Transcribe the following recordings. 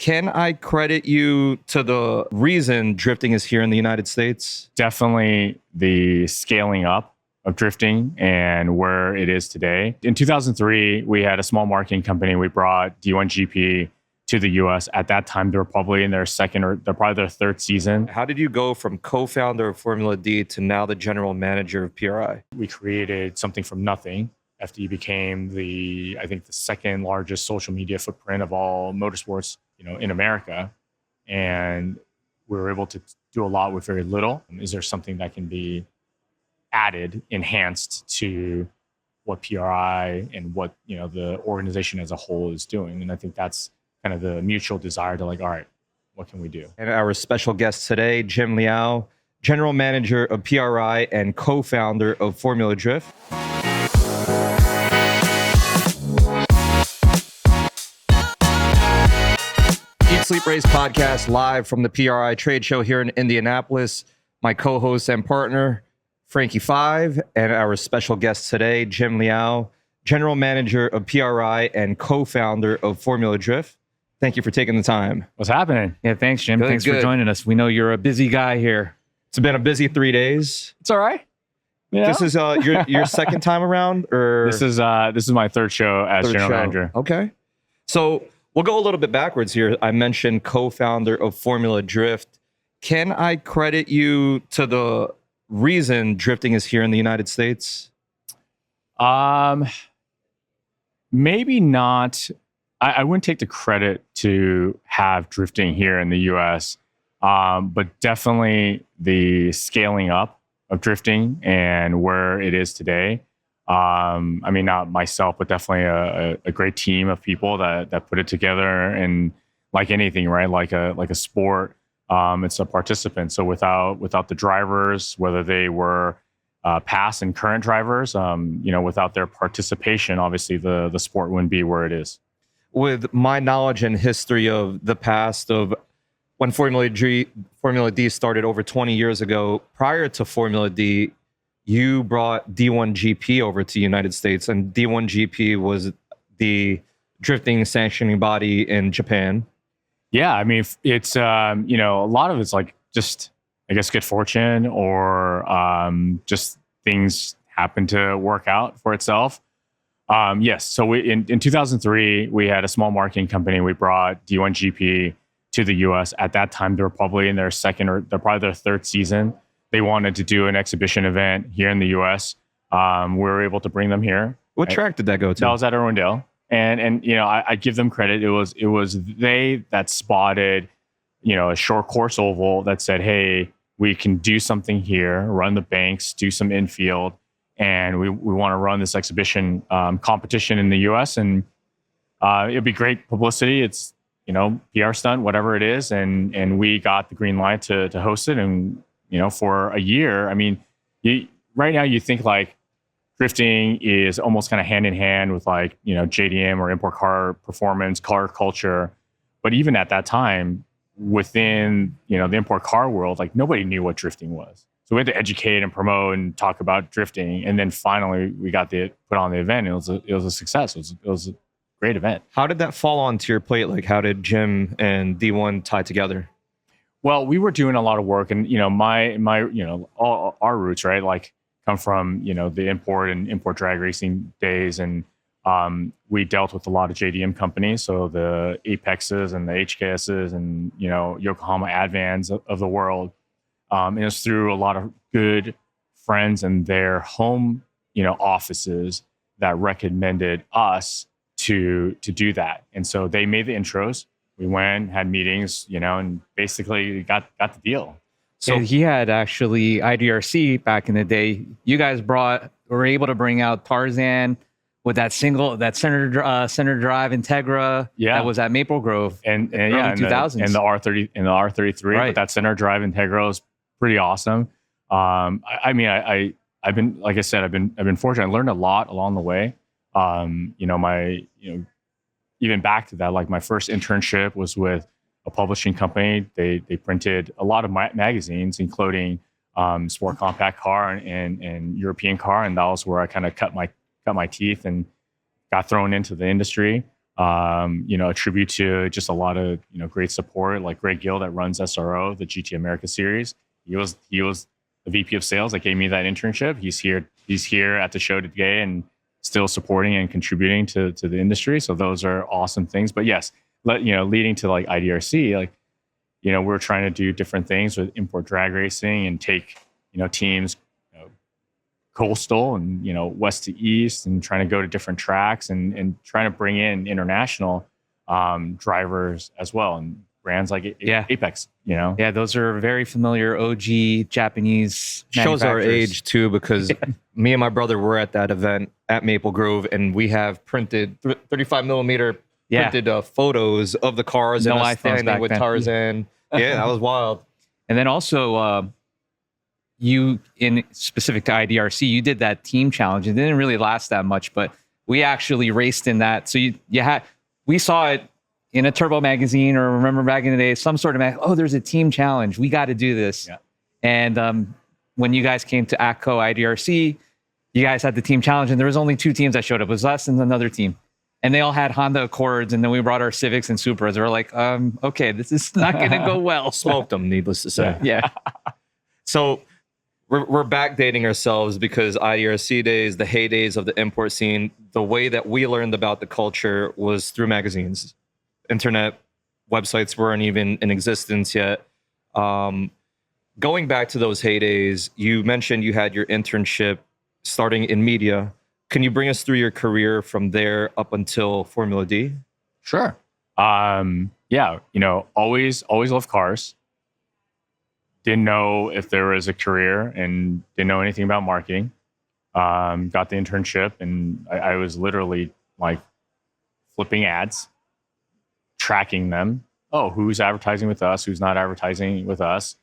Can I credit you to the reason drifting is here in the United States? Definitely the scaling up of drifting and where it is today. In 2003, we had a small marketing company. We brought D1GP to the US. At that time, they were probably in their second or probably their third season. How did you go from co-founder of Formula D to now the general manager of PRI? We created something from nothing. FD became the second largest social media footprint of all motorsports, in America. And we were able to do a lot with very little. Is there something that can be added, enhanced to what PRI and what, the organization as a whole is doing? And I think that's kind of the mutual desire to all right, what can we do? And our special guest today, Jim Liaw, general manager of PRI and co-founder of Formula Drift. Eat Sleep Race podcast live from the PRI trade show here in Indianapolis. My co-host and partner, Frankie Five, and our special guest today, Jim Liaw, general manager of PRI and co-founder of Formula Drift. Thank you for taking the time. What's happening? Yeah, thanks, Jim. Good, thanks for joining us. We know you're a busy guy here. It's been a busy 3 days. It's all right. This is your second time around, or this is my third show as general manager. Okay, so we'll go a little bit backwards here. I mentioned co-founder of Formula Drift. Can I credit you to the reason drifting is here in the United States? Maybe not. I wouldn't take the credit to have drifting here in the US, but definitely the scaling up of drifting and where it is today. Not myself, but definitely a great team of people that put it together. And like anything, right? Like a sport, it's a participant. So without the drivers, whether they were past and current drivers, without their participation, obviously the sport wouldn't be where it is. With my knowledge and history of the past of when Formula D started over 20 years ago, prior to Formula D, you brought D1GP over to the United States, and D1GP was the drifting sanctioning body in Japan. Yeah, it's a lot of it's like just, I guess, good fortune or just things happen to work out for itself. Yes. So in 2003, we had a small marketing company. We brought D1GP to the US. At that time, they were probably in their second or probably their third season. They wanted to do an exhibition event here in the US. We were able to bring them here. What track did that go to? That was at Irwindale. And I give them credit. It was they that spotted, a short course oval that said, hey, we can do something here, run the banks, do some infield. And we want to run this exhibition competition in the U.S. and it'd be great publicity. It's PR stunt, whatever it is, and we got the green light to host it. And for a year, right now you think like drifting is almost kind of hand in hand with like JDM or import car performance, car culture. But even at that time, within the import car world, like nobody knew what drifting was. So we had to educate and promote and talk about drifting. And then finally we got put on the event. It was a success. It was a great event. How did that fall onto your plate? Like how did Jim and D1 tie together? Well, we were doing a lot of work and, all our roots, right? Like come from, the import drag racing days. And we dealt with a lot of JDM companies. So the Apexes and the HKSs and, Yokohama Advans of the world. And it was through a lot of good friends and their home, offices that recommended us to do that. And so they made the intros. We went, had meetings, and basically got the deal. So and he had actually IDRC back in the day. You guys were able to bring out Tarzan with that center drive Integra that was at Maple Grove and early 2000s. And the R30 and the R33. Right. But that center drive Integra was pretty awesome. I've been, like I said, I've been fortunate. I learned a lot along the way. Even back to that, like my first internship was with a publishing company. They printed a lot of magazines, including sport compact car and European car, and that was where I kind of cut my teeth and got thrown into the industry. A tribute to just a lot of great support, like Greg Gill that runs SRO, the GT America series. He was the VP of sales that gave me that internship. He's here at the show today and still supporting and contributing to the industry. So those are awesome things. But yes, leading to like IDRC, we're trying to do different things with import drag racing and take teams coastal and west to east and trying to go to different tracks and trying to bring in international drivers as well, and brands like Apex. Yeah, those are very familiar OG Japanese shows our manufacturers. age too, because me and my brother were at that event at Maple Grove, and we have printed 35 millimeter printed photos of the cars No and us iPhones standing back with then. Tarzan. Yeah, that was wild. And then also, you, in specific to IDRC, you did that team challenge. It didn't really last that much, but we actually raced in that. So we saw it in a Turbo magazine, or remember back in the day, some sort of oh, there's a team challenge. We got to do this. Yeah. And when you guys came to ACCO IDRC, you guys had the team challenge, and there was only 2 teams that showed up. It was us and another team. And they all had Honda Accords, and then we brought our Civics and Supras. We're like, okay, this is not going to go well. Smoked them, needless to say. Yeah. So we're backdating ourselves, because IDRC days, the heydays of the import scene, the way that we learned about the culture was through magazines. Internet websites weren't even in existence yet. Going back to those heydays, you mentioned you had your internship starting in media. Can you bring us through your career from there up until Formula D? Sure. Always loved cars. Didn't know if there was a career and didn't know anything about marketing. Got the internship, and I was literally like flipping ads, tracking them. Oh, who's advertising with us? Who's not advertising with us?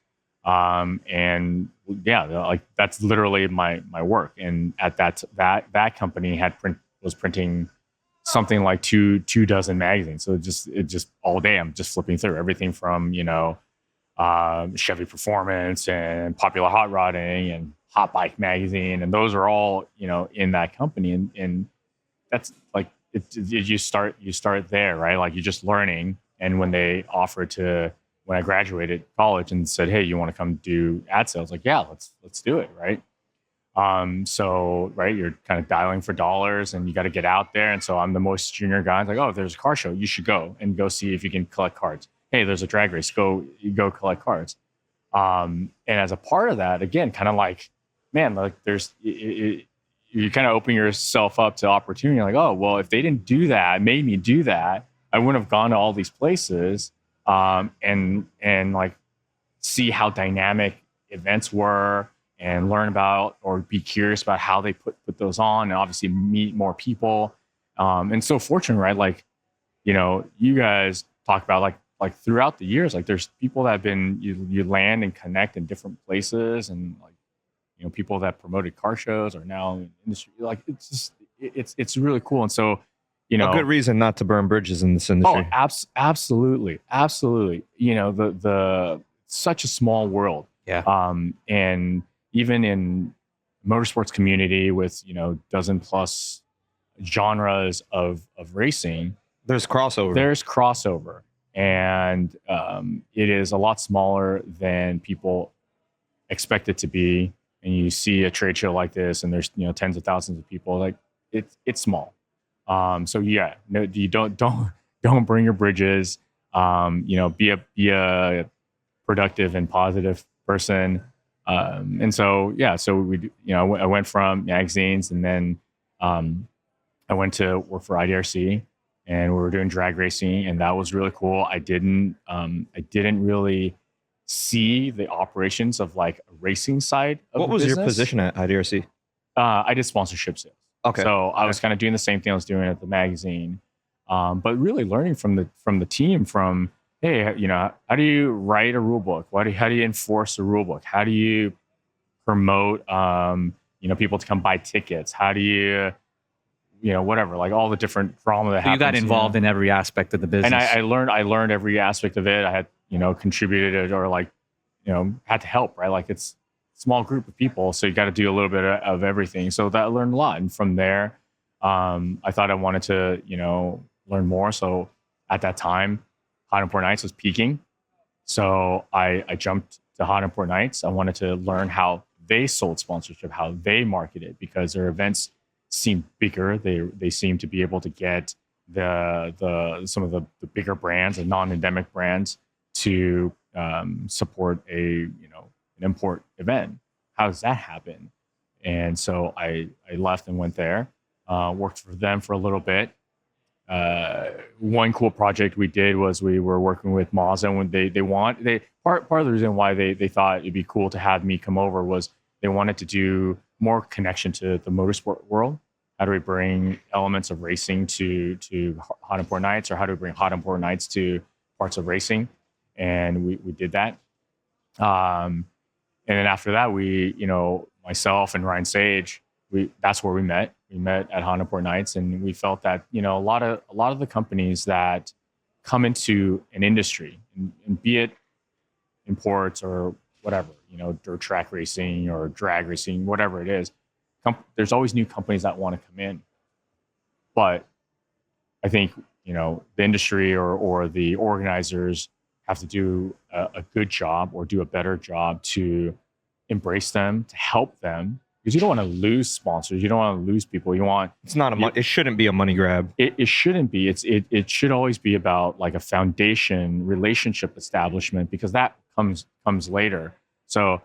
That's literally my work. And at that company was printing something like two dozen magazines. So it just all day I'm just flipping through everything from Chevy Performance and Popular Hot Rodding and Hot Bike Magazine, and those are all in that company. And that's like you start there, right? Like you're just learning. And when they offered when I graduated college and said, hey, you want to come do ad sales? Like, yeah, let's do it, right? You're kind of dialing for dollars, and you got to get out there. And so I'm the most junior guy. It's like, oh, if there's a car show, you should go see if you can collect cards. Hey, there's a drag race, go collect cards. And as a part of that, again, kind of like, man, like you kind of open yourself up to opportunity. Like, oh, well, if they didn't do that, made me do that, I wouldn't have gone to all these places. And like see how dynamic events were, and learn about or be curious about how they put those on, and obviously meet more people. And so fortunate, right? Like, you guys talk about like throughout the years, like there's people that have been, you land and connect in different places, and like, people that promoted car shows are now in industry. Like it's really cool. And so, a good reason not to burn bridges in this industry. Oh, absolutely. The such a small world. Yeah. And even in motorsports community with dozen plus genres of racing, there's crossover. And it is a lot smaller than people expect it to be. And you see a trade show like this, and there's tens of thousands of people. Like it's small. So yeah, no, you don't burn your bridges. Be a productive and positive person. And so yeah, so we, I went from magazines, and then I went to work for IDRC, and we were doing drag racing, and that was really cool. I didn't really see the operations of like a racing side of What the was business. your position at IDRC? I did sponsorship sales. Okay. So I was kind of doing the same thing I was doing at the magazine, but really learning from the team. From hey, how do you write a rule book? How do you enforce a rule book? How do you promote people to come buy tickets? How do you whatever, like all the different drama that happens. You got involved in every aspect of the business, and I learned every aspect of it. I had contributed or like had to help, right? Like it's a small group of people, so you got to do a little bit of everything. So that I learned a lot, and from there, I thought I wanted to learn more. So at that time, Hot and Poor Nights was peaking. So I jumped to Hot and Poor Nights. I wanted to learn how they sold sponsorship, how they marketed, because their events seemed bigger. They seemed to be able to get the some of the bigger brands and non-endemic brands to support an import event. How does that happen? And so I left and went there, worked for them for a little bit. One cool project we did was we were working with Mazda when part of the reason why they thought it'd be cool to have me come over was they wanted to do more connection to the motorsport world. How do we bring elements of racing to Hot and Poor Nights, or how do we bring Hot and Poor Nights to parts of racing? And we did that. And then after that, myself and Ryan Sage, that's where we met. We met at Hot and Poor Nights, and we felt that a lot of the companies that come into an industry, and be it imports or whatever, dirt track racing or drag racing, whatever it is, there's always new companies that want to come in. But I think the industry or the organizers have to do a good job or do a better job to embrace them, to help them, because you don't want to lose sponsors, you don't want to lose people. It shouldn't be a money grab. It shouldn't be. It should always be about like a foundation relationship establishment, because that comes later. So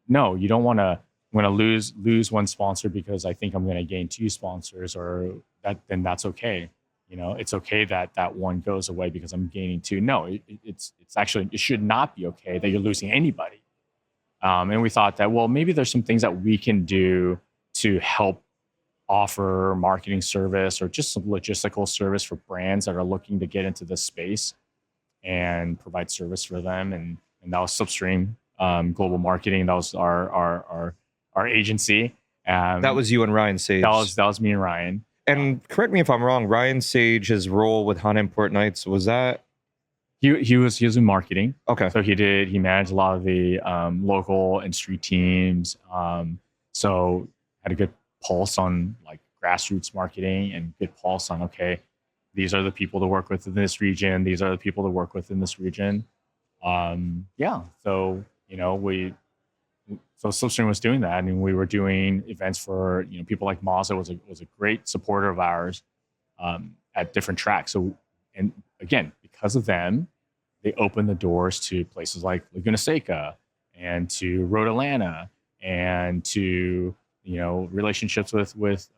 no, you don't want to lose one sponsor because I think I'm going to gain two sponsors, or that, then that's okay. It's okay that one goes away because I'm gaining two. No, it's actually, it should not be okay that you're losing anybody. And we thought that, well, maybe there's some things that we can do to help offer marketing service or just some logistical service for brands that are looking to get into this space and provide service for them. And that was Substream Global Marketing. That was our agency. That was you and Ryan Sage. That was me and Ryan. And correct me if I'm wrong, Ryan Sage's role with Hot and Poor Nights, was that? He was in marketing. Okay. So he managed a lot of the local and street teams. So had a good pulse on like grassroots marketing and good pulse on, okay, these are the people to work with in this region. These are the people to work with in this region. So, so Slipstream was doing that, and we were doing events for, people like Mazda was a great supporter of ours at different tracks. So, and again, because of them, they opened the doors to places like Laguna Seca and to Road Atlanta and to, relationships with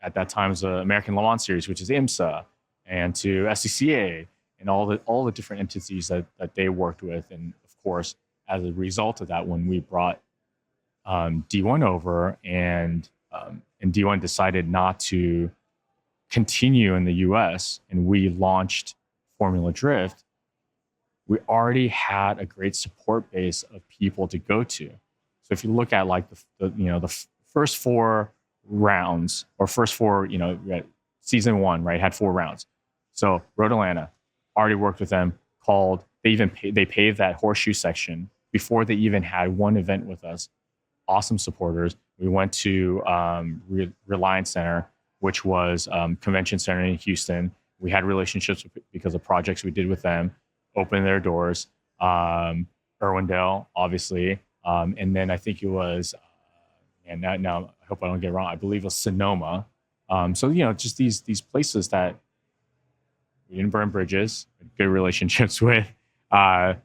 at that time was the American Le Mans Series, which is IMSA, and to SCCA and all the different entities that they worked with. And of course, as a result of that, when we brought D1 over and D1 decided not to continue in the US and we launched Formula Drift, we already had a great support base of people to go to. So if you look at like the first four rounds, or first four, season one, right, had 4 rounds. So Road Atlanta, already worked with them, they paved that horseshoe section before they even had one event with us. Awesome supporters. We went to Reliance Center, which was convention center in Houston. We had relationships because of projects we did with them, opened their doors. Irwindale, obviously. And then I think it was, and now I hope I don't get it wrong, I believe it was Sonoma. So, just these places that we didn't burn bridges, good relationships with. They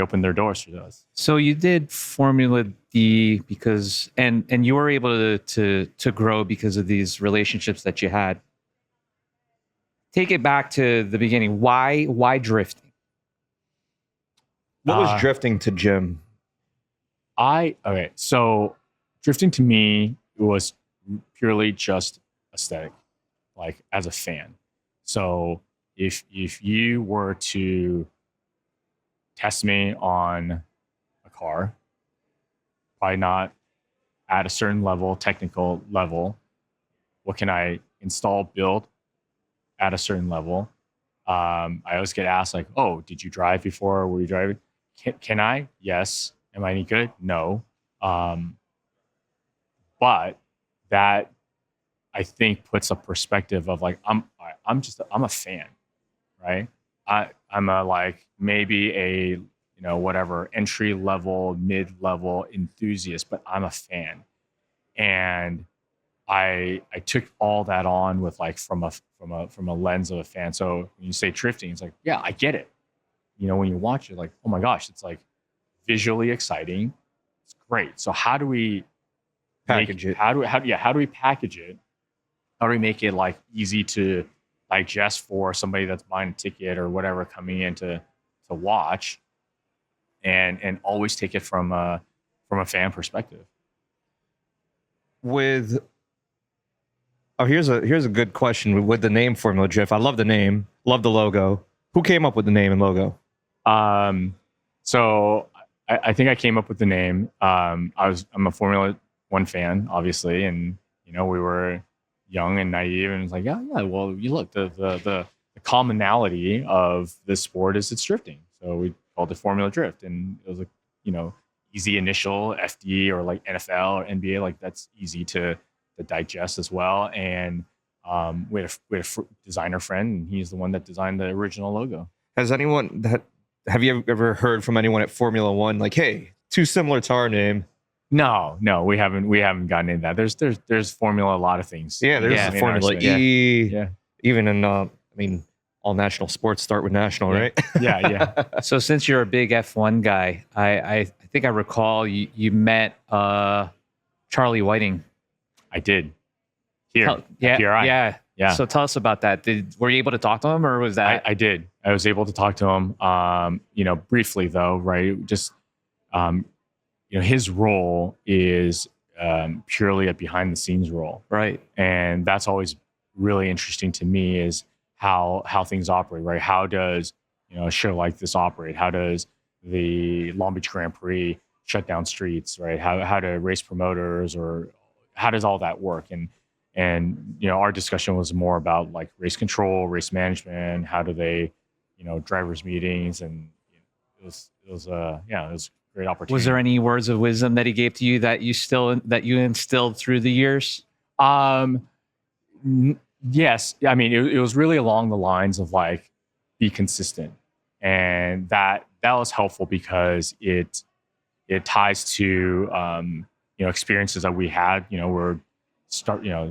opened their doors to us. So you did Formula D because, and you were able to grow because of these relationships that you had. Take it back to the beginning. Why drifting? What was drifting to Jim? So drifting to me was purely just aesthetic, like as a fan. So if you were to test me on a car, probably not at a certain level, technical level, what can I install, build at a certain level? I always get asked like, oh, did you drive before? Were you driving? Can I? Yes. Am I any good? No. But that I think puts a perspective of like I'm a fan, right? I'm a like maybe a whatever entry level, mid level enthusiast, but I'm a fan, and I took all that on with like from a lens of a fan. So when you say drifting, it's like, yeah, I get it. When you watch it, like, oh my gosh, it's like visually exciting. It's great. So how do we Package it. How do we package it? How do we make it like easy to digest for somebody that's buying a ticket or whatever coming in to watch, and always take it from a fan perspective. Here's a good question with the name Formula Drift. I love the name, love the logo. Who came up with the name and logo? So I think I came up with the name. I'm a Formula One fan, obviously, and we were young and naive, and it's like, yeah. Well, you look, the commonality of this sport is it's drifting, so we called it Formula Drift, and it was like easy initial FD or like NFL or NBA, like that's easy to digest as well. And we had a designer friend, and he's the one that designed the original logo. Have you ever heard from anyone at Formula One like, hey, too similar to our name? No, we haven't gotten into that. There's Formula a lot of things. Yeah, there's Formula E. Yeah. Even in all national sports start with national, right? Yeah. So since you're a big F1 guy, I think I recall you met Charlie Whiting. I did. Here. Yeah. So tell us about that. Were you able to talk to him, or was that? I did. I was able to talk to him. Briefly though, right? Just his role is purely a behind the scenes role, right? And that's always really interesting to me is how things operate, right? How does a show like this operate? How does the Long Beach Grand Prix shut down streets, right? How do race promoters, or how does all that work? And our discussion was more about like race control, race management. How do they, drivers meetings, and it was a great opportunity. Was there any words of wisdom that he gave to you that you instilled through the years? Yes. I mean, it was really along the lines of like, be consistent. And that was helpful because it ties to, experiences that we had, we're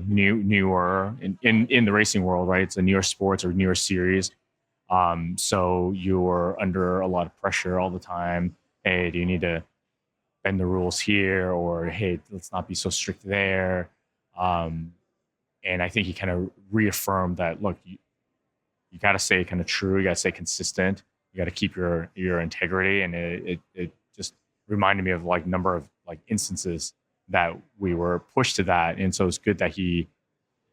newer in the racing world, right? It's a newer sports or newer series. So you're under a lot of pressure all the time. Hey, do you need to bend the rules here? Or, hey, let's not be so strict there. And I think he kind of reaffirmed that, look, you got to stay kind of true. You got to stay consistent. You got to keep your integrity. And it just reminded me of like number of like instances that we were pushed to that. And so it's good that he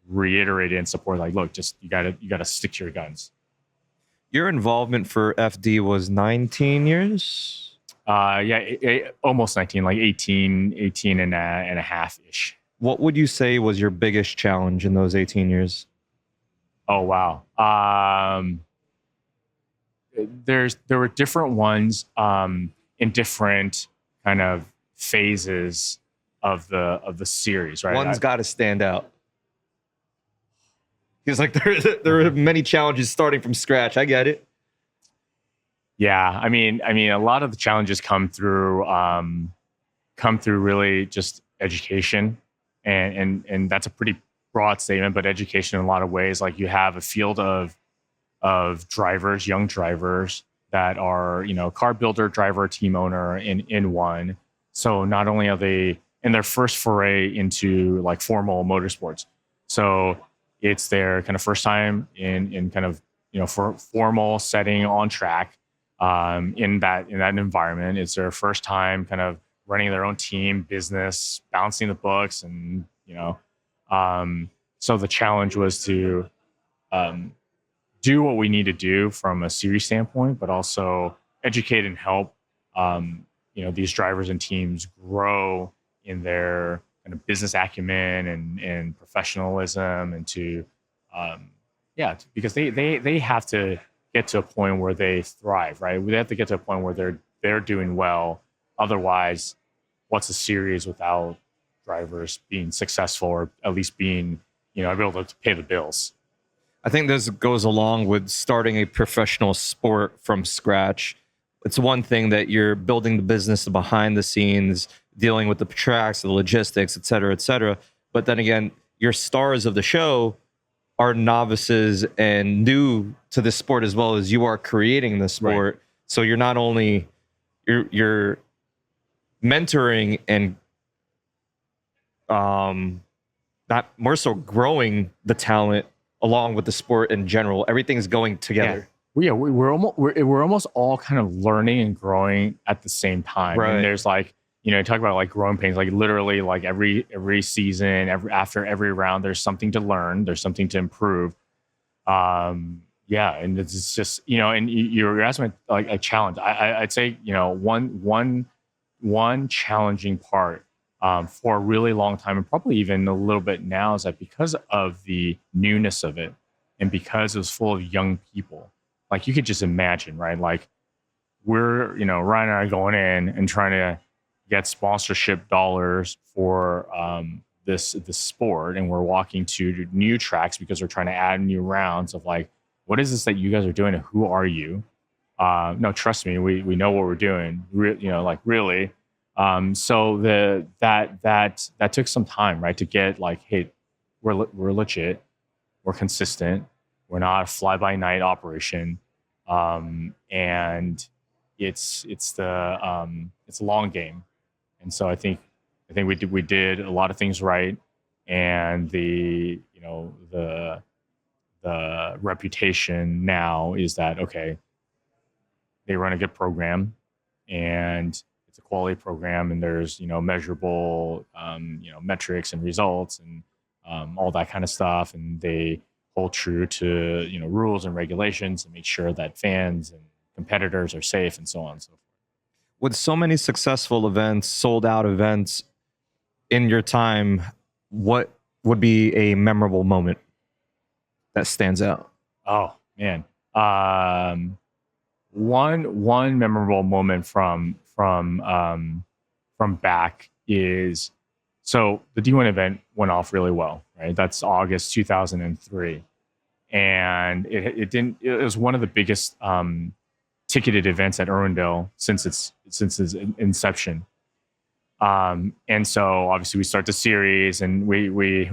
reiterated and supported, like, look, just you gotta stick to your guns. Your involvement for FD was 19 years? Almost 19, like 18 and a half ish. What would you say was your biggest challenge in those 18 years? Oh, wow. There were different ones in different kind of phases of the series, right? One's got to stand out. Because like there are many challenges starting from scratch. I get it. Yeah, I mean, a lot of the challenges come through really just education, and that's a pretty broad statement, but education in a lot of ways. Like you have a field of drivers, young drivers that are car builder, driver, team owner in one. So not only are they in their first foray into like formal motorsports, so it's their kind of first time in kind of for formal setting on track. In that environment, it's their first time kind of running their own team, business, balancing the books, and so the challenge was to do what we need to do from a series standpoint, but also educate and help these drivers and teams grow in their kind of business acumen and professionalism, and because they have to get to a point where they thrive, right? They have to get to a point where they're doing well. Otherwise, what's a series without drivers being successful, or at least being be able to pay the bills. I think this goes along with starting a professional sport from scratch. It's one thing that you're building the business behind the scenes, dealing with the tracks, the logistics, et cetera, et cetera. But then again, your stars of the show are novices and new to the sport as well as you are creating the sport. Right. So you're not only you're mentoring and not more so growing the talent along with the sport in general. Everything's going together. Yeah, we're almost all kind of learning and growing at the same time. Right. And there's like, talk about like growing pains, like literally like every season, after every round, there's something to learn, there's something to improve. And it's just, and you're asking like a challenge. I'd say, one challenging part for a really long time, and probably even a little bit now, is that because of the newness of it and because it was full of young people, like you could just imagine, right? Like we're, Ryan and I going in and trying to get sponsorship dollars for this sport, and we're walking to new tracks because we're trying to add new rounds of like, what is this that you guys are doing and who are you? No, trust me, we know what we're doing. Really. So that took some time, right? To get like, hey, we're legit, we're consistent, we're not a fly by night operation, and it's a long game. And so I think we did a lot of things right, and the reputation now is that, okay, they run a good program and it's a quality program, and there's measurable metrics and results and all that kind of stuff, and they hold true to rules and regulations and make sure that fans and competitors are safe and so on and so forth. With so many successful events, sold out events in your time, what would be a memorable moment that stands out? Oh man. One memorable moment from back is, so the D1 event went off really well, right? That's August 2003. And it was one of the biggest ticketed events at Irwindale since its inception. And so obviously we start the series, and we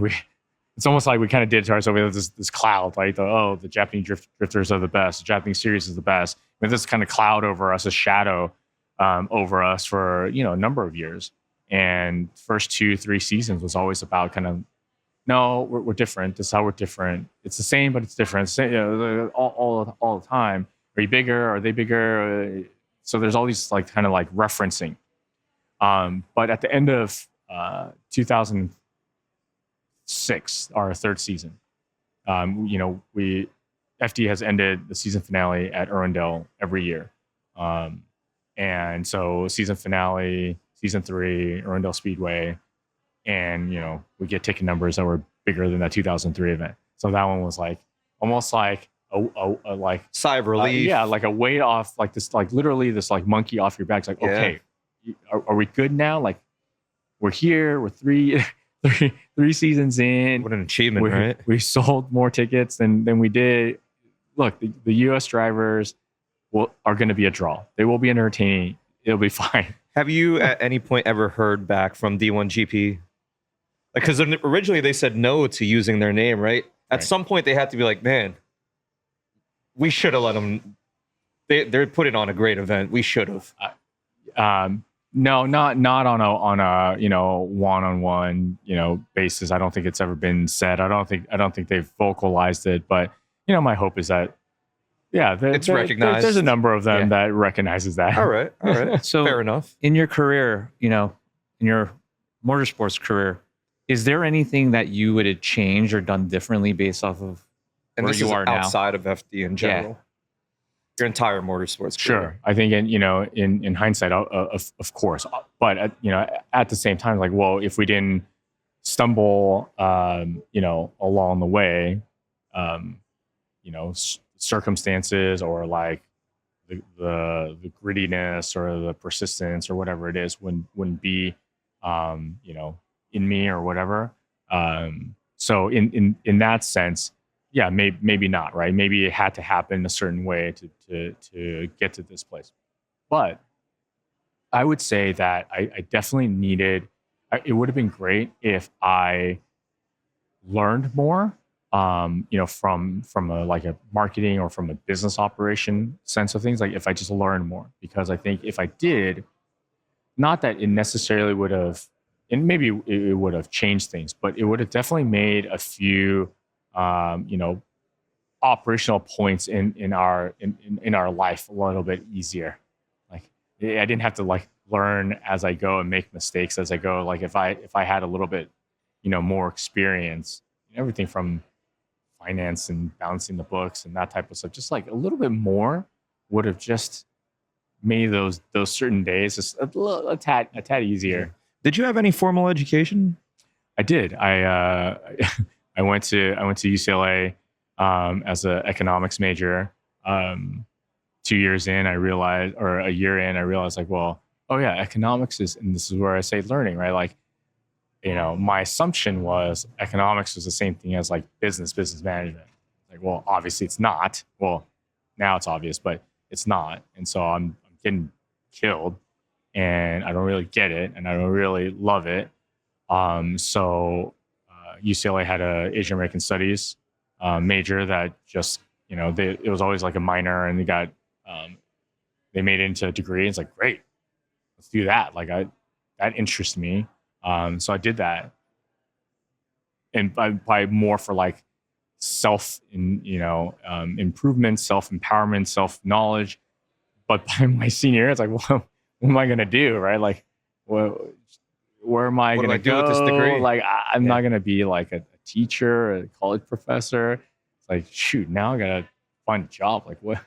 it's almost like we kind of did it to ourselves. We have this cloud, right? The Japanese drifters are the best. The Japanese series is the best. We have this kind of cloud over us, a shadow over us for a number of years. And first 2-3 seasons was always about kind of, no, we're different. This is how we're different. It's the same, but it's different. All the time. Are you bigger? Are they bigger? So there's all these like kind of like referencing. But at the end of 2006, our third season, FD has ended the season finale at Irwindale every year. And so season finale, season 3, Irwindale Speedway, and we get ticket numbers that were bigger than that 2003 event. So that one was like almost like a like sigh of relief. Like a weight off, like this, like literally this like monkey off your back. It's like, okay, are we good now? Like we're here, we're three seasons in. What an achievement, right? We sold more tickets than we did. Look, the US drivers are going to be a draw. They will be entertaining. It'll be fine. Have you at any point ever heard back from D1 GP? Like, because originally they said no to using their name, right? At some point they had to be like, man, we should have let them. They're putting on a great event. We should have. No, not on a one-on-one basis. I don't think it's ever been said. I don't think they've vocalized it. But my hope is that it's recognized. There's a number of them that recognizes that. All right. So fair enough. In your career, in your motorsports career, is there anything that you would have changed or done differently based off of where you are now? Outside of FD in general? Yeah. Your entire motorsports career. Sure. I think in hindsight, of course, but at the same time, like, well, if we didn't stumble, along the way, circumstances or like the grittiness or the persistence or whatever it is wouldn't be, in me or whatever. So in that sense, yeah, maybe not, right? Maybe it had to happen a certain way to get to this place. But I would say that I definitely needed. It would have been great if I learned more, from a like a marketing or from a business operation sense of things. Like if I just learned more, because I think if I did, not that it necessarily would have, and maybe it would have changed things, but it would have definitely made a few, operational points in our life a little bit easier. Like I didn't have to like learn as I go and make mistakes as I go. Like if I had a little bit, more experience, everything from finance and balancing the books and that type of stuff, just like a little bit more would have just made those certain days just a tad easier. Did you have any formal education? I did. I went to UCLA as an economics major. 2 years in, I realized, or a year in, I realized like, well, oh yeah, economics is, and this is where I say learning, right? Like, my assumption was economics was the same thing as like business management. Like, well, obviously it's not. Well, now it's obvious, but it's not. And so I'm getting killed, and I don't really get it, and I don't really love it. So UCLA had a Asian American Studies major that just, it was always like a minor, and they made it into a degree. It's like, great, let's do that. Like that interests me. So I did that, and by more for like improvement, self-empowerment, self-knowledge. But by my senior year, it's like, well, what am I going to do? Right. Like, where am I going to go with this degree? Like, I'm not going to be like a teacher, a college professor. It's like, shoot, now I got to find a job. Like what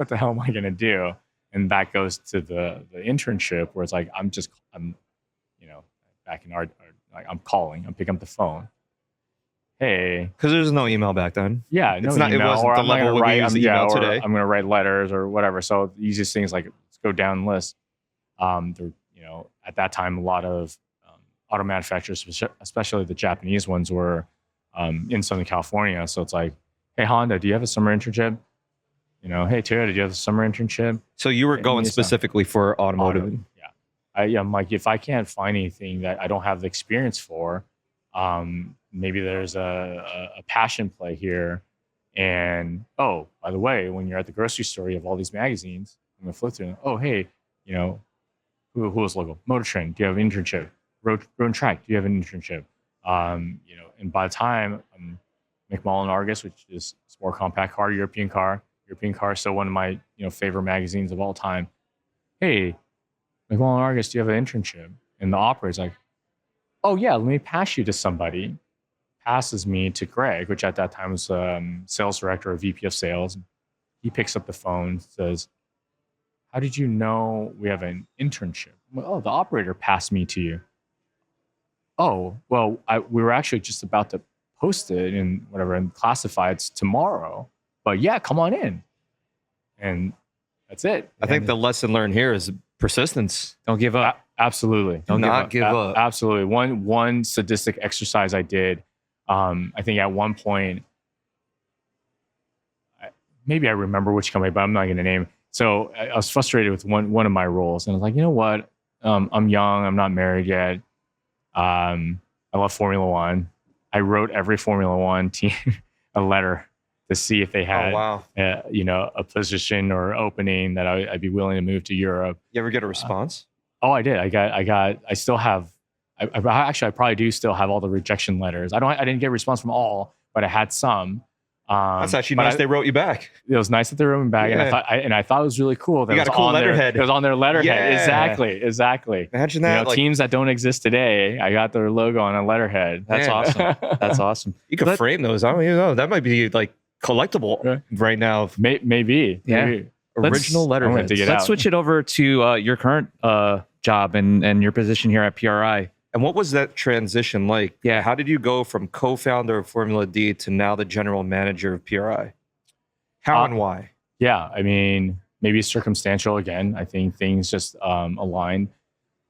the hell am I going to do? And that goes to the internship, where it's like, I'm back in our like I'm picking up the phone. Hey, because there's no email back then. Yeah, no email. It wasn't or the I'm not level going to write email today. I'm going to write letters or whatever. So the easiest thing is like, let's go down the list. At that time, a lot of auto manufacturers, especially the Japanese ones, were in Southern California. So it's like, hey, Honda, do you have a summer internship? Hey, Toyota, do you have a summer internship? So you were going specifically for automotive. I'm like, if I can't find anything that I don't have the experience for, maybe there's a passion play here. And, oh, by the way, when you're at the grocery store, you have all these magazines. I'm going to flip through them. Oh, hey, who was local? Motor Trend, do you have an internship? Road and Track, do you have an internship? And by the time McMullen Argus, which is a sport compact car, European car, so one of my favorite magazines of all time. Hey, McMullen Argus, do you have an internship? And the operator's like, oh yeah, let me pass you to somebody. Passes me to Greg, which at that time was sales director or VP of sales. He picks up the phone, says, how did you know we have an internship? Well, oh, the operator passed me to you. Oh, well, we were actually just about to post it in classifieds tomorrow. But yeah, come on in. And that's it. I think the lesson learned here is persistence. Don't give up. Absolutely. Do not give up. Absolutely. One sadistic exercise I did, I think at one point, maybe I remember which company, but I'm not going to name. So I was frustrated with one of my roles. And I was like, you know what? I'm young. I'm not married yet. I love Formula One. I wrote every Formula One team a letter to see if they had, a position or opening that I'd be willing to move to Europe. You ever get a response? Oh, I did. I still have, I probably do still have all the rejection letters. I didn't get a response from all, but I had some. That's actually nice. They wrote you back. It was nice that they wrote me back, and I thought it was really cool. That you got a cool letterhead. It was on their letterhead. Yeah. Exactly. Imagine that. Teams that don't exist today, I got their logo on a letterhead. That's awesome. That's awesome. You could frame those. I don't even know. That might be like collectible right now. Maybe. Yeah. Maybe. Original letterhead. Let's switch it over to your current job and your position here at PRI. And what was that transition like? Yeah. How did you go from co-founder of Formula D to now the general manager of PRI? How and why? Yeah, I mean, maybe circumstantial again. I think things just aligned.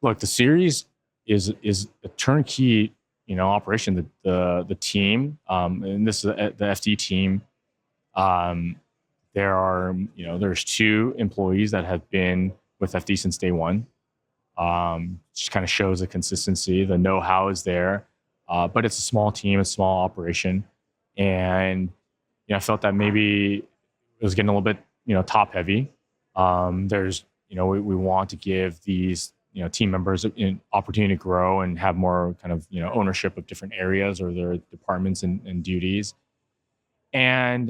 Look, the series is a turnkey operation. The team, and this is the FD team. There are, there's 2 employees that have been with FD since day one. Just kind of shows the consistency. The know-how is there, but it's a small team, a small operation, and I felt that maybe it was getting a little bit, top heavy. There's, we want to give these, team members an opportunity to grow and have more kind of, ownership of different areas or their departments and duties. And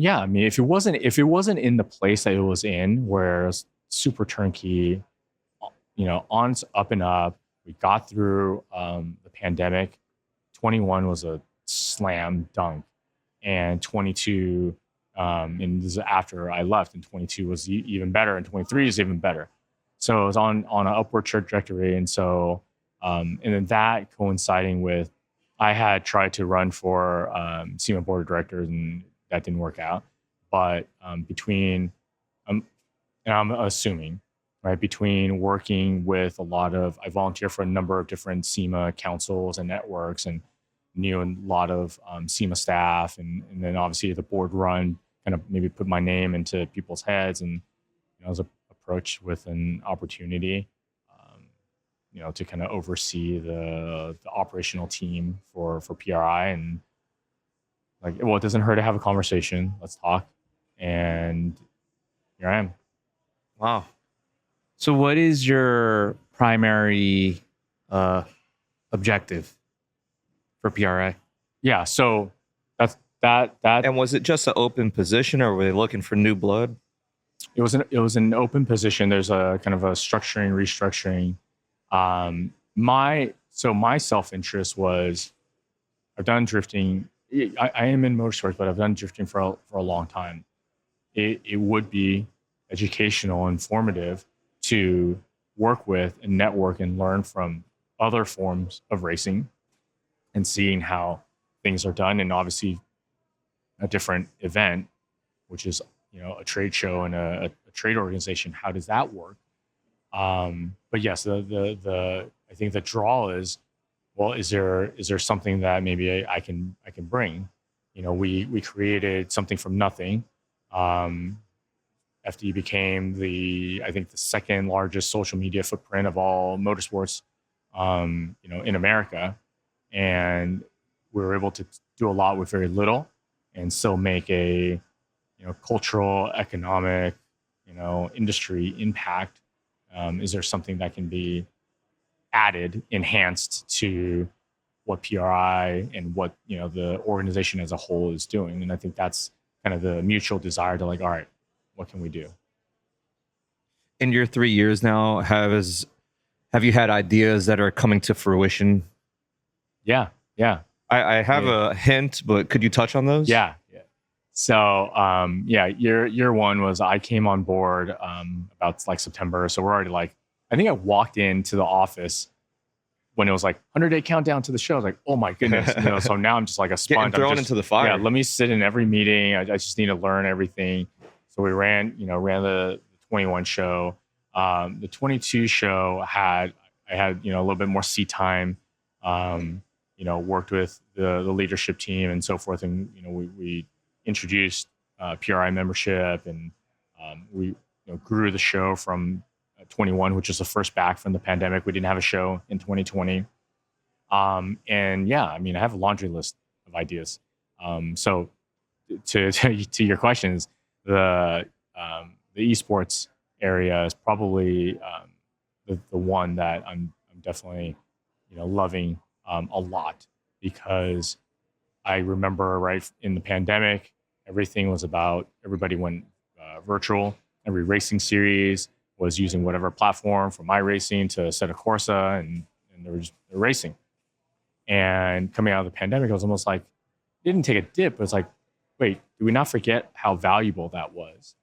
yeah, I mean, if it wasn't in the place that it was in, where it's super turnkey, on up and up, we got through the pandemic. 21 was a slam dunk, and 22, and this is after I left, and 22 was even better, and 23 is even better. So it was on an upward trajectory, and so and then that coinciding with, I had tried to run for SEMA board of directors, and that didn't work out. But between, and I'm assuming, right, between working with I volunteer for a number of different SEMA councils and networks, and knew a lot of SEMA staff, and then obviously the board run kind of maybe put my name into people's heads, and I was approached with an opportunity, to kind of oversee the operational team for PRI, and like, well, it doesn't hurt to have a conversation. Let's talk, and here I am. Wow. So, what is your primary objective for PRI? Yeah, so that's that. And was it just an open position, or were they looking for new blood? It was an open position. There's a kind of a restructuring. My self-interest was, I've done drifting. I am in motorsports, but I've done drifting for a long time. It would be educational, informative to work with and network and learn from other forms of racing, and seeing how things are done. And obviously a different event, which is, a trade show and a trade organization, how does that work? But yes, I think the draw is, well, is there something that maybe I can bring? We created something from nothing. FD became the second largest social media footprint of all motorsports, in America. And we were able to do a lot with very little, and still make a, cultural, economic, industry impact. Is there something that can be added, enhanced to what PRI and what, the organization as a whole is doing? And I think that's kind of the mutual desire to, like, all right, what can we do? In your 3 years now, have you had ideas that are coming to fruition? Yeah. I have a hint, but could you touch on those? Yeah. So, year one was, I came on board about like September. So we're already like, I think I walked into the office when it was like 100-day countdown to the show. I was like, oh my goodness. So now I'm just like a sponge. Getting thrown into the fire. Yeah, let me sit in every meeting. I just need to learn everything. So we ran the 21 show. The 22 show I had a little bit more seat time. Worked with the leadership team and so forth. And, we introduced PRI membership, and we grew the show from 21, which was the first back from the pandemic. We didn't have a show in 2020. And yeah, I mean, I have a laundry list of ideas. So to your questions, the esports area is probably the one that I'm definitely loving a lot, because I remember right in the pandemic, everything was about, everybody went virtual. Every racing series was using whatever platform from iRacing to Assetto Corsa, and they're racing. And coming out of the pandemic, it was almost like, it didn't take a dip, but it's like, wait, do we not forget how valuable that was?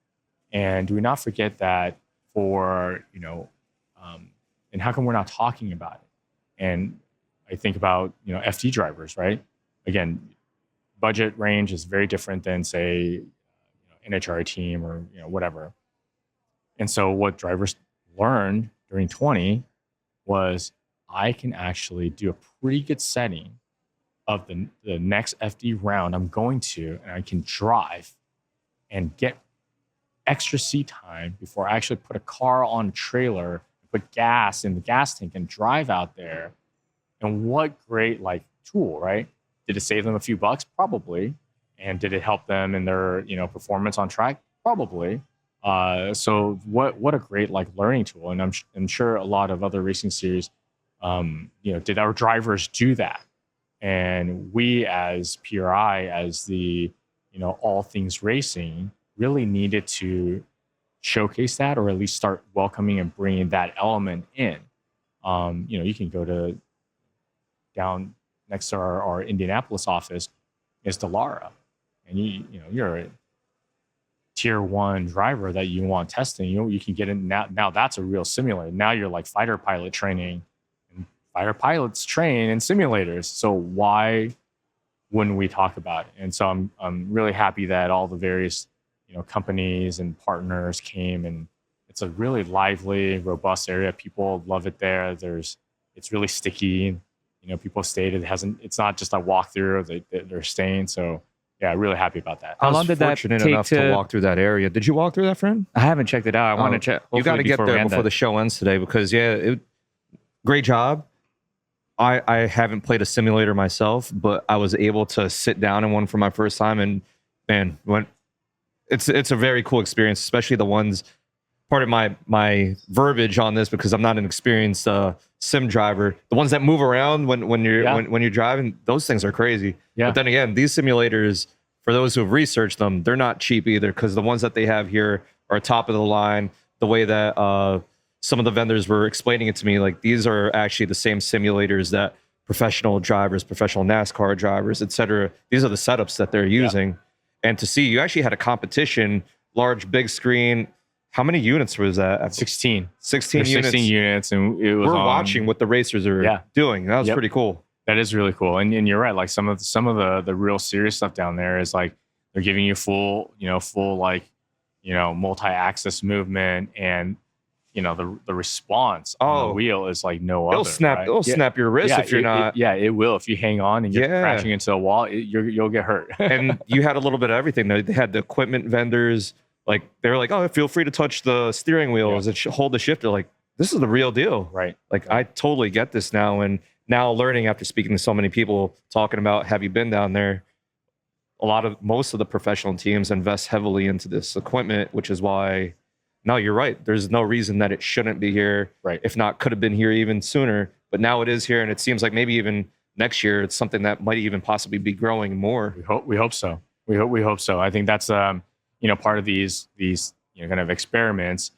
And do we not forget that for, and how come we're not talking about it? And I think about, FD drivers, right? Again, budget range is very different than, say, NHRA team or, whatever. And so what drivers learned during 20 was I can actually do a pretty good setting of the next FD round I'm going to, and I can drive and get extra seat time before I actually put a car on a trailer, put gas in the gas tank, and drive out there. And what great like tool, right? Did it save them a few bucks? Probably. And did it help them in their performance on track? Probably. So what a great like learning tool. And I'm sure a lot of other racing series, did our drivers do that? And we as PRI, as the all things racing, really needed to showcase that, or at least start welcoming and bringing that element in. You can go to down next to our Indianapolis office is Delara, and you're a tier 1 driver that you want testing. You can get in now. That's a real simulator. Now you're like fighter pilot training, and fighter pilots train in simulators. So why wouldn't we talk about it? And so I'm really happy that all the various companies and partners came, and it's a really lively, robust area. People love it there. It's really sticky. People stayed. It's not just a walkthrough. They're staying. So yeah, really happy about that. I was fortunate enough to walk through that area. Did you walk through that, friend? I haven't checked it out. I want to check. You got to get there before the show ends today, because great job. I haven't played a simulator myself, but I was able to sit down in one for my first time, and man, it's a very cool experience, especially the ones. Part of my verbiage on this, because I'm not an experienced sim driver, the ones that move around when you're driving, those things are crazy. Yeah. But then again, these simulators, for those who have researched them, they're not cheap either, because the ones that they have here are top of the line. The way that some of the vendors were explaining it to me, like these are actually the same simulators that professional drivers, professional NASCAR drivers, etc. These are the setups that they're using. Yeah. And to see, you actually had a competition, large, big screen. How many units was that? 16. 16 units. 16 units, and it was. We're watching what the racers are doing. That was pretty cool. That is really cool, and you're right. Like some of the real serious stuff down there is like they're giving you full multi-axis movement, and the response on the wheel is like no other. It'll snap your wrist if you're not. It will if you hang on and you're crashing into a wall. You'll get hurt. And you had a little bit of everything. They had the equipment vendors. Like they were like, oh, feel free to touch the steering wheel as it hold the shifter. Like this is the real deal, right? Like I totally get this now, and now learning after speaking to so many people talking about, have you been down there? Most of the professional teams invest heavily into this equipment, which is why. No, you're right. There's no reason that it shouldn't be here. Right. If not, could have been here even sooner. But now it is here, and it seems like maybe even next year it's something that might even possibly be growing more. We hope so. We hope so. I think that's part of these kind of experiments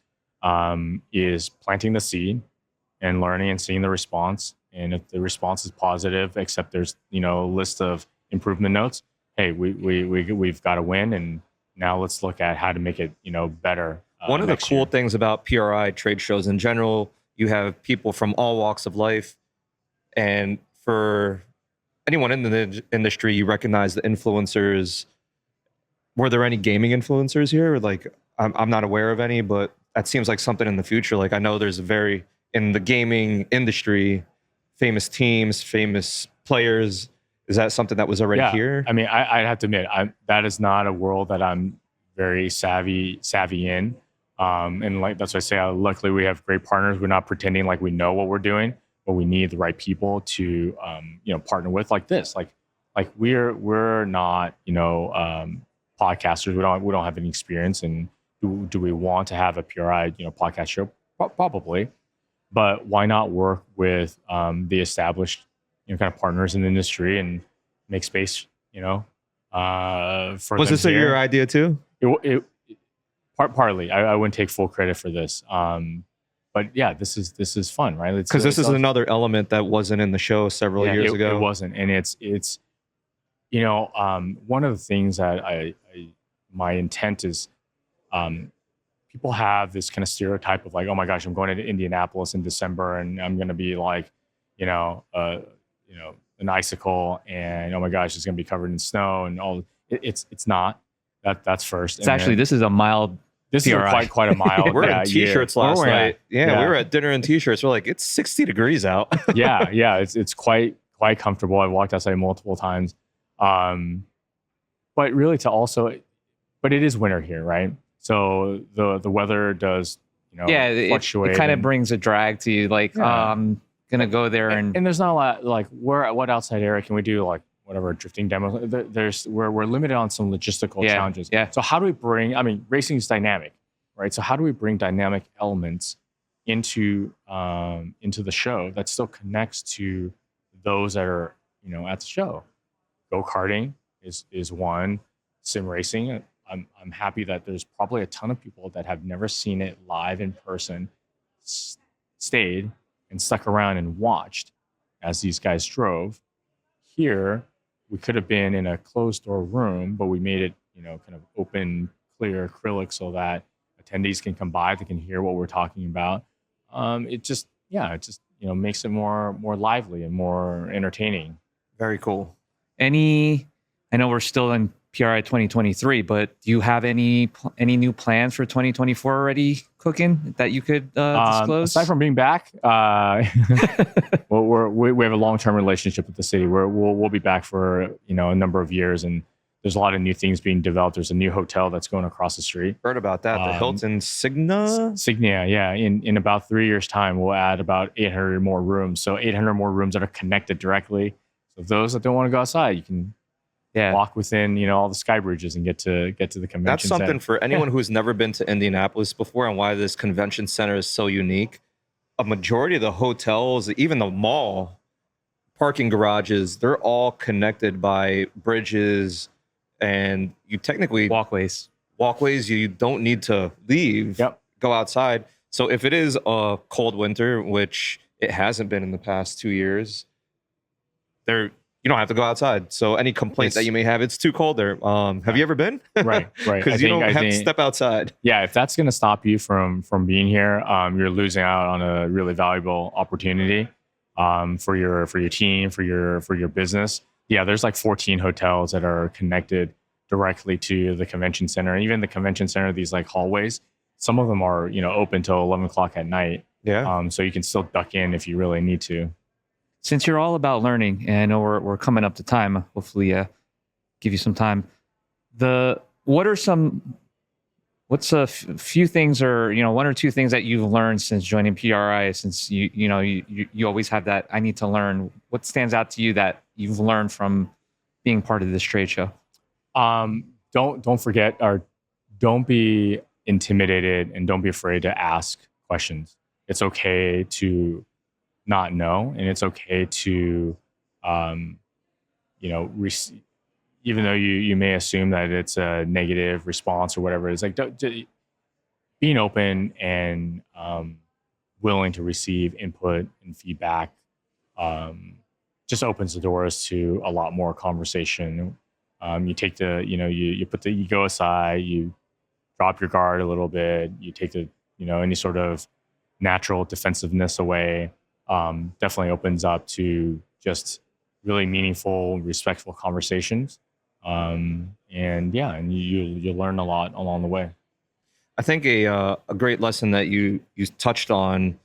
is planting the seed and learning and seeing the response. And if the response is positive, except there's a list of improvement notes. Hey, we've got to win, and now let's look at how to make it better. One of the cool things about PRI trade shows in general, you have people from all walks of life. And for anyone in the industry, you recognize the influencers. Were there any gaming influencers here? Like, I'm not aware of any, but that seems like something in the future. Like, I know there's in the gaming industry, famous teams, famous players. Is that something that was already here? I mean, I'd have to admit, that is not a world that I'm very savvy in. And like that's why I say, luckily we have great partners. We're not pretending like we know what we're doing, but we need the right people to partner with, like this. Like we're not podcasters. We don't have any experience. And do we want to have a PRI podcast show? Probably, but why not work with the established kind of partners in the industry and make space for was this your idea too? Partly, I wouldn't take full credit for this, but yeah, this is fun, right? Because this is another element that wasn't in the show several years ago. It wasn't, and it's one of the things that my intent is, people have this kind of stereotype of like, oh my gosh, I'm going to Indianapolis in December and I'm going to be like, an icicle, and oh my gosh, it's going to be covered in snow and all. It's not. That's first. It's actually, this is a mild This is PRI. quite a mild. We're yeah, in t-shirts last Where we're night. at. Yeah, we were at dinner in t-shirts. We're like, it's 60 degrees out. yeah. It's quite comfortable. I've walked outside multiple times. But really but it is winter here, right? So the weather does, fluctuate. It kind of brings a drag to you. Like, Yeah. I'm gonna go there and there's not a lot like what outside area can we do, like whatever drifting demos. We're limited on some logistical challenges. Yeah. So how do we bring? I mean, racing is dynamic, right? So how do we bring dynamic elements into the show that still connects to those that are at the show? Go karting is one. Sim racing. I'm happy that there's probably a ton of people that have never seen it live in person, stayed and stuck around and watched as these guys drove. Here, we could have been in a closed door room, but we made it, kind of open, clear acrylic so that attendees can come by, they can hear what we're talking about. It just makes it more lively and more entertaining. Very cool. I know we're still in PRI 2023, but do you have any new plans for 2024 already cooking that you could disclose? Aside from being back, well, we have a long-term relationship with the city. We'll be back for a number of years, and there's a lot of new things being developed. There's a new hotel that's going across the street. Heard about that. The Hilton Signia? Signia, yeah. In about 3 years' time, we'll add about 800 more rooms. So 800 more rooms that are connected directly. So those that don't want to go outside, you can walk within, all the sky bridges and get to the convention That's something center. for anyone who's never been to Indianapolis before, and why this convention center is so unique. A majority of the hotels, even the mall, parking garages, they're all connected by bridges, and you technically walkways. You don't need to leave, go outside. So if it is a cold winter, which it hasn't been in the past 2 years, you don't have to go outside. So any complaint that you may have, it's too cold there. Have you ever been? Right. Because you don't have to step outside. Yeah, if that's going to stop you from being here, you're losing out on a really valuable opportunity for your team, for your business. Yeah, there's like 14 hotels that are connected directly to the convention center. And even the convention center, these like hallways, some of them are open till 11 o'clock at night. Yeah. So you can still duck in if you really need to. Since you're all about learning, and I know we're coming up to time, hopefully give you some time. What's a few things, or one or two things that you've learned since joining PRI? Since you always have that I need to learn. What stands out to you that you've learned from being part of this trade show? Don't forget, or don't be intimidated, and don't be afraid to ask questions. It's okay to not know, and it's okay to even though you may assume that it's a negative response or whatever, it's like being open and willing to receive input and feedback just opens the doors to a lot more conversation. You take you put the ego aside, you drop your guard a little bit, you take the any sort of natural defensiveness away. Definitely opens up to just really meaningful, respectful conversations. And you learn a lot along the way. I think a great lesson that you touched on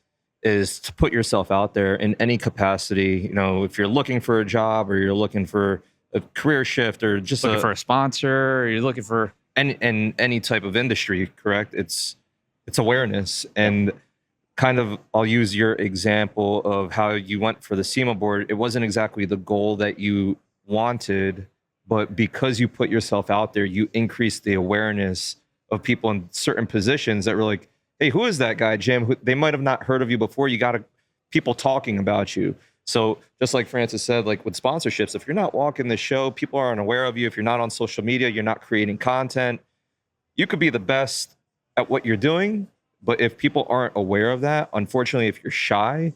is to put yourself out there in any capacity. If you're looking for a job, or you're looking for a career shift, or just looking for a sponsor, or you're looking for any type of industry, correct? It's awareness. And kind of, I'll use your example of how you went for the SEMA board. It wasn't exactly the goal that you wanted, but because you put yourself out there, you increased the awareness of people in certain positions that were like, hey, who is that guy, Jim? They might have not heard of you before. You got people talking about you. So just like Francis said, like with sponsorships, if you're not walking the show, people aren't aware of you. If you're not on social media, you're not creating content. You could be the best at what you're doing, but if people aren't aware of that, unfortunately, if you're shy,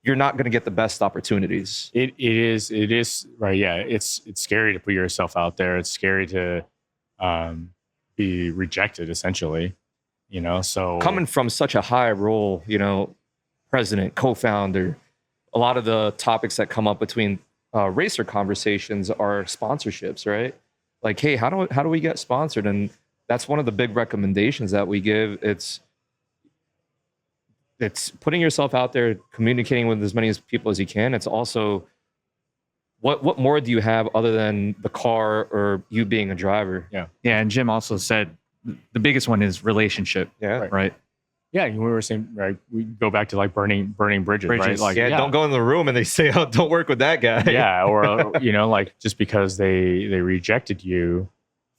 you're not going to get the best opportunities. It is right. Yeah. It's scary to put yourself out there. It's scary to be rejected, essentially, so coming from such a high role, president, co-founder, a lot of the topics that come up between racer conversations are sponsorships, right? Like, hey, how do we get sponsored? And that's one of the big recommendations that we give. It's putting yourself out there, communicating with as many people as you can. It's also what more do you have other than the car or you being a driver? Yeah. And Jim also said the biggest one is relationship. Yeah. Right. Yeah, we were saying, right? We go back to like burning bridges, right? Like, don't go in the room and they say, "Oh, don't work with that guy." Yeah, or like just because they rejected you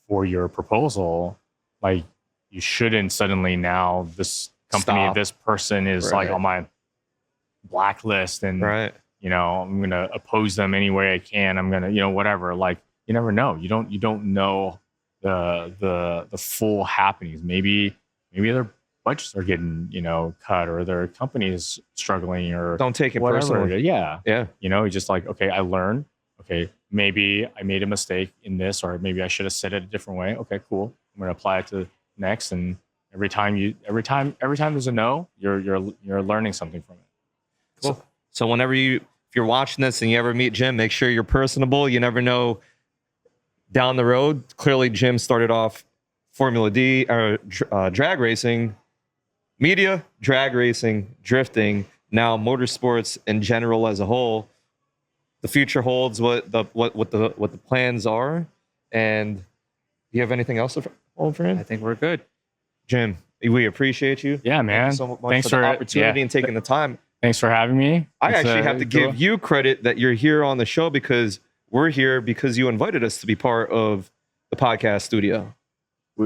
for your proposal, like you shouldn't suddenly now this company, this person is like on my blacklist, and I'm gonna oppose them any way I can. I'm gonna, whatever. Like you never know. You don't know the full happenings. Maybe they're budgets are getting, cut, or their company is struggling, or don't take it personally. Yeah. It's just like, okay, I learned. Okay, maybe I made a mistake in this, or maybe I should have said it a different way. Okay, cool. I'm going to apply it to next. And every time there's a no, you're learning something from it. Cool. So whenever if you're watching this and you ever meet Jim, make sure you're personable. You never know down the road. Clearly, Jim started off Formula D or drag racing. Media, drag racing, drifting, now motorsports in general as a whole. The future holds what the plans are. And do you have anything else to hold for him? I think we're good. Jim, we appreciate you. Yeah, man. Thank you so much Thanks for the opportunity and taking the time. Thanks for having me. I actually have to give you credit that you're here on the show, because we're here because you invited us to be part of the podcast studio.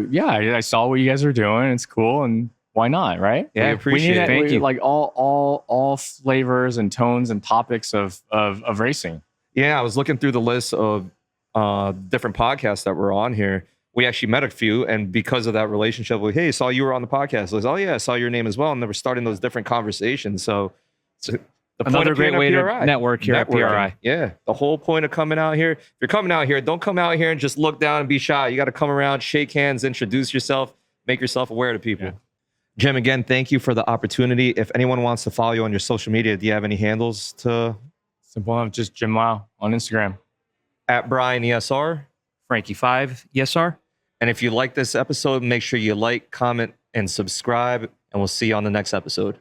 Yeah, I saw what you guys are doing. It's cool, and why not, right? Yeah, I appreciate it. Thank you. Like all flavors and tones and topics of racing. Yeah, I was looking through the list of different podcasts that were on here. We actually met a few, and because of that relationship, like, hey, saw you were on the podcast. I was, oh yeah, I saw your name as well, and they were starting those different conversations. So another great way to network here at PRI. Yeah, the whole point of coming out here. If you're coming out here, don't come out here and just look down and be shy. You got to come around, shake hands, introduce yourself, make yourself aware to people. Yeah. Jim, again, thank you for the opportunity. If anyone wants to follow you on your social media, do you have any handles to? Simple enough, just Jim Liaw on Instagram. At Brian ESR. Frankie5 ESR. And if you like this episode, make sure you like, comment, and subscribe, and we'll see you on the next episode.